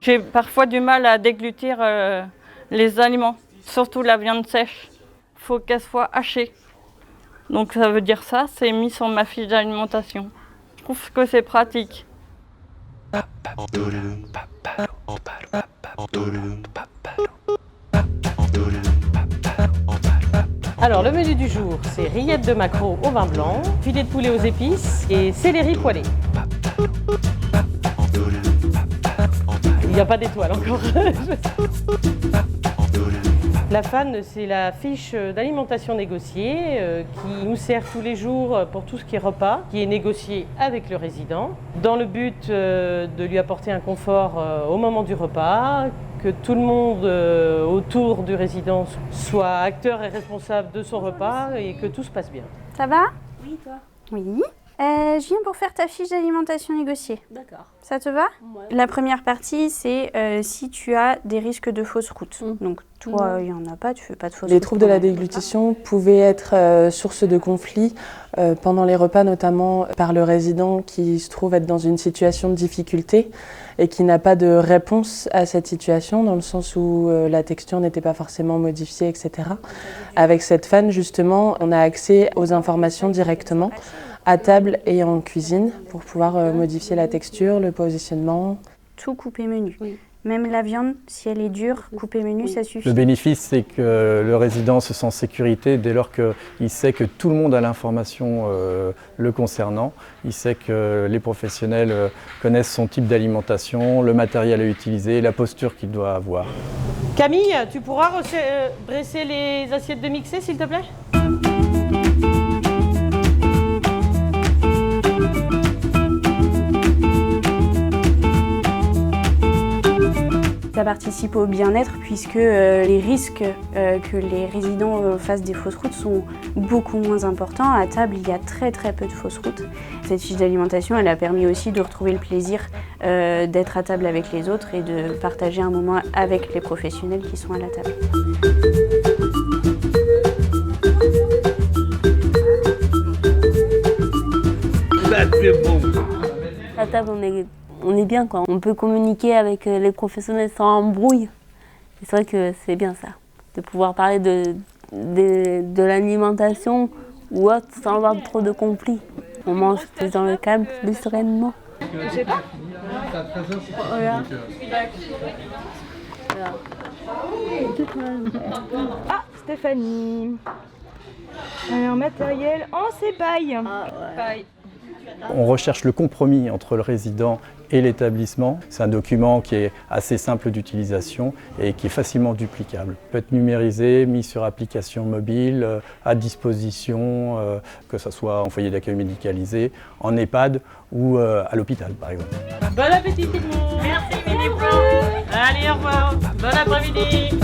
J'ai parfois du mal à déglutir les aliments, surtout la viande sèche. Il faut qu'elle soit hachée. Donc ça veut dire ça, c'est mis sur ma fiche d'alimentation. Je trouve que c'est pratique. Alors le menu du jour, c'est rillettes de maquereau au vin blanc, filet de poulet aux épices et céleri poêlé. Il n'y a pas d'étoile encore. La FAN, c'est la fiche d'alimentation négociée qui nous sert tous les jours pour tout ce qui est repas, qui est négocié avec le résident, dans le but de lui apporter un confort au moment du repas, que tout le monde autour du résident soit acteur et responsable de son repas et que tout se passe bien. Ça va? Oui, toi? Oui. Je viens pour faire ta fiche d'alimentation négociée. D'accord. Ça te va? Ouais. La première partie, c'est si tu as des risques de fausse route. Donc toi, il n'y en a pas, tu fais pas de fausse route. Les troubles de la déglutition pouvaient être source de conflits pendant les repas, notamment par le résident qui se trouve être dans une situation de difficulté et qui n'a pas de réponse à cette situation, dans le sens où la texture n'était pas forcément modifiée, etc. Avec cette FAN, justement, on a accès aux informations directement à table et en cuisine pour pouvoir modifier la texture, le positionnement. Tout coupé menu. Oui. Même la viande, si elle est dure, coupé menu, ça suffit. Le bénéfice, c'est que le résident se sent en sécurité dès lors qu'il sait que tout le monde a l'information le concernant. Il sait que les professionnels connaissent son type d'alimentation, le matériel à utiliser, la posture qu'il doit avoir. Camille, tu pourras dresser les assiettes de mixer, s'il te plaît? Ça participe au bien-être puisque les risques que les résidents fassent des fausses routes sont beaucoup moins importants. À table, il y a très peu de fausses routes. Cette fiche d'alimentation, elle a permis aussi de retrouver le plaisir d'être à table avec les autres et de partager un moment avec les professionnels qui sont à la table. À table, on est bien, quoi. On peut communiquer avec les professionnels sans embrouille. C'est vrai que c'est bien ça, de pouvoir parler de l'alimentation ou autre sans avoir trop de conflits. On mange plus dans le calme, plus sereinement. Je sais pas. Voilà. Ah, Stéphanie. Alors, matériel en sépaille. Paille. On recherche le compromis entre le résident et l'établissement. C'est un document qui est assez simple d'utilisation et qui est facilement duplicable. Il peut être numérisé, mis sur application mobile, à disposition, que ce soit en foyer d'accueil médicalisé, en EHPAD ou à l'hôpital par exemple. Bon appétit tout le monde! Merci Midi Pro! Allez, au revoir! Bon après-midi!